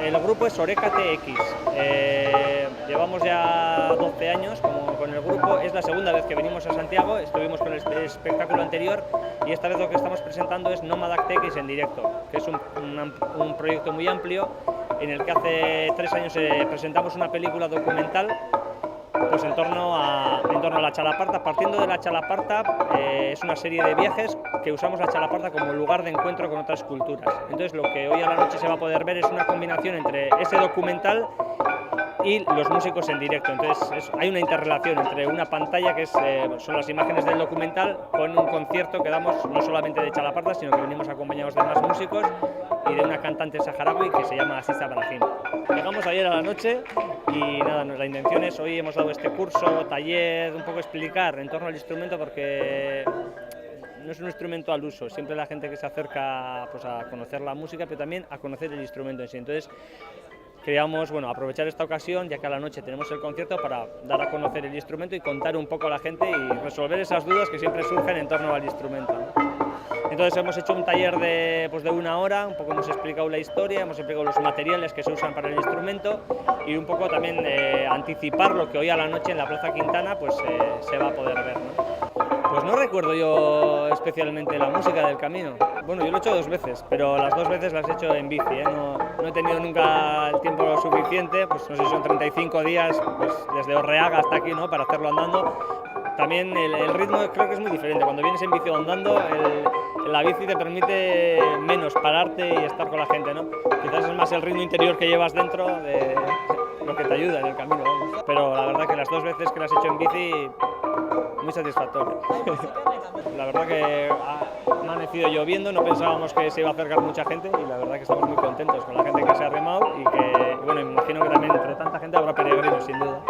El grupo es Oreca TX. Llevamos ya 12 años con el grupo. Es la segunda vez que venimos a Santiago. Estuvimos con el espectáculo anterior y esta vez lo que estamos presentando es Nómada TX en directo, que es un proyecto muy amplio en el que hace 3 años presentamos una película documental pues en torno a la Chalaparta. Partiendo de la Chalaparta, es una serie de viajes que usamos la Chalaparta como lugar de encuentro con otras culturas. Entonces lo que hoy a la noche se va a poder ver es una combinación entre ese documental y los músicos en directo. Entonces hay una interrelación entre una pantalla que son las imágenes del documental con un concierto que damos no solamente de Chalaparta, sino que venimos acompañados de más músicos y de una cantante saharaui que se llama Aziza Brahim. Llegamos ayer a la noche y nada, la intención es, hoy hemos dado este curso, taller, un poco explicar en torno al instrumento porque no es un instrumento al uso, siempre la gente que se acerca pues, a conocer la música, pero también a conocer el instrumento en sí. Entonces queríamos aprovechar esta ocasión, ya que a la noche tenemos el concierto, para dar a conocer el instrumento y contar un poco a la gente y resolver esas dudas que siempre surgen en torno al instrumento, ¿no? Entonces hemos hecho un taller de 1 hora, un poco hemos explicado la historia, hemos explicado los materiales que se usan para el instrumento y un poco también anticipar lo que hoy a la noche en la Plaza Quintana pues, se va a poder ver, ¿no? Pues no recuerdo yo especialmente la música del camino. Bueno, yo lo he hecho 2 veces, pero las 2 veces las he hecho en bici, ¿eh? No he tenido nunca el tiempo suficiente, pues no sé si son 35 días, pues desde Orreaga hasta aquí, ¿no? Para hacerlo andando. También el ritmo creo que es muy diferente. Cuando vienes en bici o andando, la bici te permite menos pararte y estar con la gente, ¿no? Quizás es más el ritmo interior que llevas dentro de lo que te ayuda en el camino, vamos. Pero la verdad que las 2 veces que las he hecho en bici, muy satisfactorio. La verdad que ha amanecido lloviendo, no pensábamos que se iba a acercar mucha gente y la verdad que estamos muy contentos con la gente que se ha remado y que, bueno, me imagino que también entre tanta gente habrá peregrinos, sin duda.